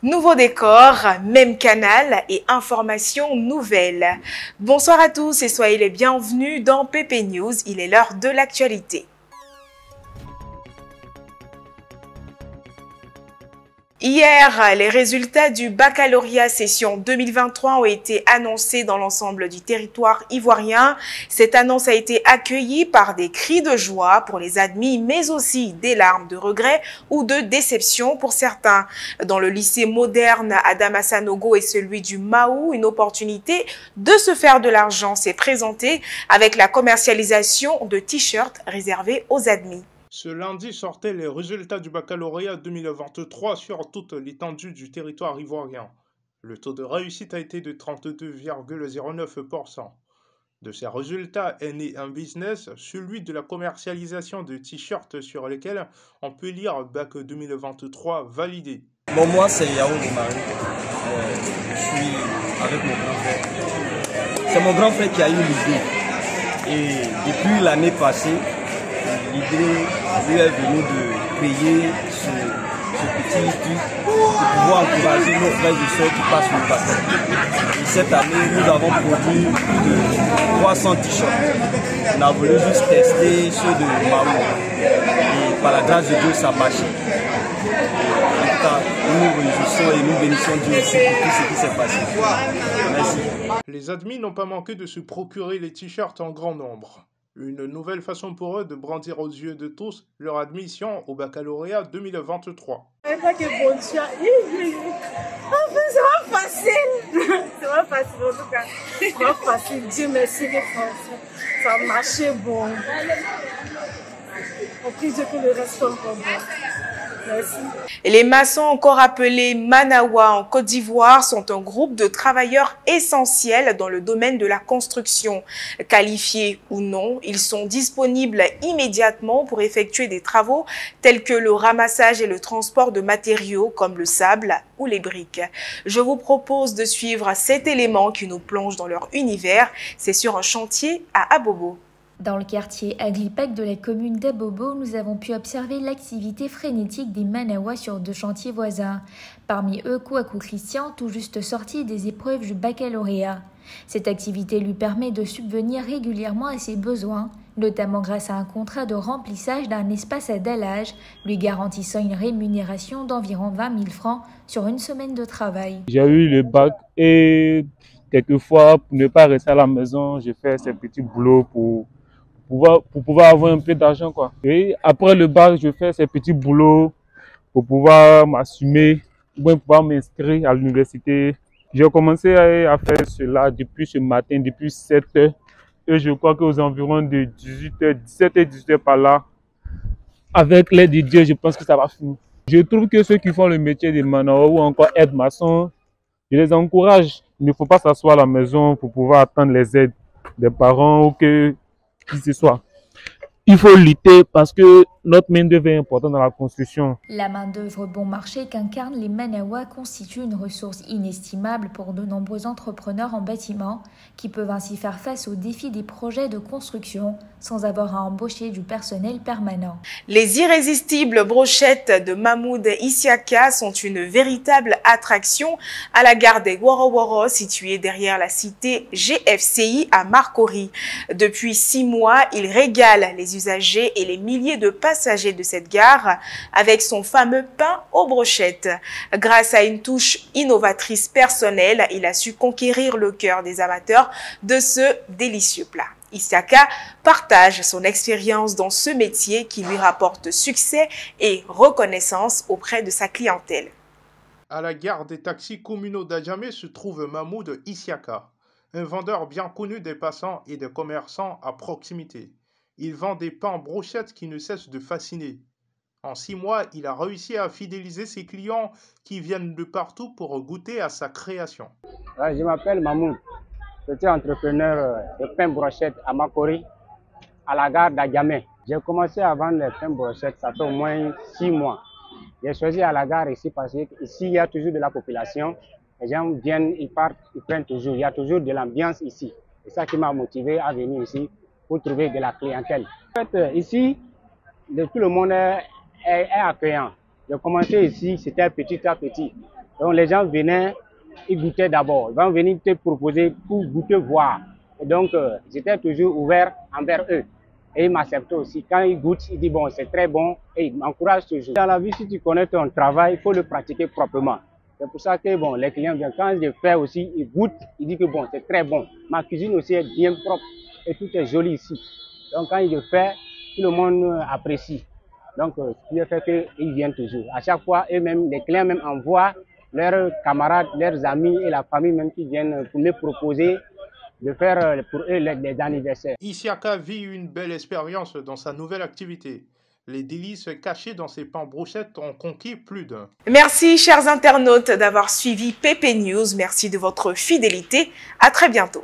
Nouveau décor, même canal et informations nouvelles. Bonsoir à tous et soyez les bienvenus dans PP News, il est l'heure de l'actualité. Hier, les résultats du baccalauréat session 2023 ont été annoncés dans l'ensemble du territoire ivoirien. Cette annonce a été accueillie par des cris de joie pour les admis, mais aussi des larmes de regret ou de déception pour certains. Dans le lycée moderne Adama Sanogo et celui du Mahou, une opportunité de se faire de l'argent s'est présentée avec la commercialisation de t-shirts réservés aux admis. Ce lundi sortaient les résultats du baccalauréat 2023 sur toute l'étendue du territoire ivoirien. Le taux de réussite a été de 32,09%. De ces résultats est né un business, celui de la commercialisation de t-shirts sur lesquels on peut lire Bac 2023 validé. Bon, moi c'est Yao Marie. Je suis avec mon grand frère. C'est mon grand frère qui a eu l'idée. Et depuis l'année passée, l'idée lui est venue de payer ce petit truc pour pouvoir encourager nos frères et sœurs qui passent le bac. Et cette année, nous avons produit plus de 300 t-shirts. On a voulu juste tester ceux de Mahou. Et par la grâce de Dieu, ça marche. En tout cas, nous nous réjouissons et nous bénissons Dieu aussi pour tout ce qui s'est passé. Merci. Les admis n'ont pas manqué de se procurer les t-shirts en grand nombre. Une nouvelle façon pour eux de brandir aux yeux de tous leur admission au baccalauréat 2023. C'est pas facile. C'est pas facile en tout cas. C'est pas facile. Dieu merci les Français. Ça a marché bon. On prie Dieu que le reste soit encore bon. Merci. Les maçons, encore appelés Manawa en Côte d'Ivoire, sont un groupe de travailleurs essentiels dans le domaine de la construction. Qualifiés ou non, ils sont disponibles immédiatement pour effectuer des travaux tels que le ramassage et le transport de matériaux comme le sable ou les briques. Je vous propose de suivre cet élément qui nous plonge dans leur univers. C'est sur un chantier à Abobo. Dans le quartier Agripec de la commune d'Abobo, nous avons pu observer l'activité frénétique des Manawa sur deux chantiers voisins. Parmi eux, Kouakou Christian, tout juste sorti des épreuves du baccalauréat. Cette activité lui permet de subvenir régulièrement à ses besoins, notamment grâce à un contrat de remplissage d'un espace à dallage, lui garantissant une rémunération d'environ 20 000 francs sur une semaine de travail. J'ai eu le bac et quelquefois, pour ne pas rester à la maison, j'ai fait ces petits boulots pour pouvoir avoir un peu d'argent, quoi. Et après le bac, je fais ces petits boulots pour pouvoir m'assumer, pour pouvoir m'inscrire à l'université. J'ai commencé à faire cela depuis ce matin, depuis 7 heures. Et je crois qu'aux environs de 18 h, 17 h, 18 h par là, avec l'aide de Dieu, je pense que ça va finir. Je trouve que ceux qui font le métier de manawa ou encore aide-maçon, je les encourage. Il ne faut pas s'asseoir à la maison pour pouvoir attendre les aides des parents ou que qui ce soit. Il faut lutter parce que notre main-d'œuvre est importante dans la construction. La main-d'œuvre bon marché qu'incarnent les Manawa constitue une ressource inestimable pour de nombreux entrepreneurs en bâtiment qui peuvent ainsi faire face aux défis des projets de construction sans avoir à embaucher du personnel permanent. Les irrésistibles brochettes de Mahmoud Isiaka sont une véritable attraction à la gare des Woro située derrière la cité GFCI à Marcory. Depuis 6 mois, il régale les usagers et les milliers de passagers de cette gare avec son fameux pain aux brochettes. Grâce à une touche innovatrice personnelle, il a su conquérir le cœur des amateurs de ce délicieux plat. Isiaka partage son expérience dans ce métier qui lui rapporte succès et reconnaissance auprès de sa clientèle. À la gare des taxis communaux d'Adjamé se trouve Mahmoud Isiaka, un vendeur bien connu des passants et des commerçants à proximité. Il vend des pains en brochettes qui ne cessent de fasciner. En 6 mois, il a réussi à fidéliser ses clients qui viennent de partout pour goûter à sa création. Je m'appelle Mahmoud. Je suis entrepreneur de pain brochettes à Marcory, à la gare d'Adjamé. J'ai commencé à vendre les pains brochettes, ça fait au moins 6 mois. J'ai choisi à la gare ici parce qu'ici, il y a toujours de la population. Les gens viennent, ils partent, ils prennent toujours. Il y a toujours de l'ambiance ici. C'est ça qui m'a motivé à venir ici pour trouver de la clientèle. En fait, ici, tout le monde est accueillant. J'ai commencé ici, c'était petit à petit. Donc les gens venaient, ils goûtaient d'abord. Ils vont venir te proposer pour goûter, voir. Et donc j'étais toujours ouvert envers eux. Et ils m'acceptaient aussi. Quand ils goûtent, ils disent bon, c'est très bon et ils m'encouragent toujours. Dans la vie, si tu connais ton travail, il faut le pratiquer proprement. C'est pour ça que bon, les clients viennent. Quand je fais aussi, ils goûtent, ils disent que bon, c'est très bon. Ma cuisine aussi est bien propre et tout est joli ici. Donc quand je fais, tout le monde apprécie. Donc ce qui fait qu'ils viennent toujours. À chaque fois, eux-mêmes, les clients même envoient leurs camarades, leurs amis et la famille même qui viennent pour me proposer de faire pour eux les anniversaires. Isiaka vit une belle expérience dans sa nouvelle activité. Les délices cachés dans ses pains brochettes ont conquis plus d'un. Merci chers internautes d'avoir suivi PP News. Merci de votre fidélité. À très bientôt.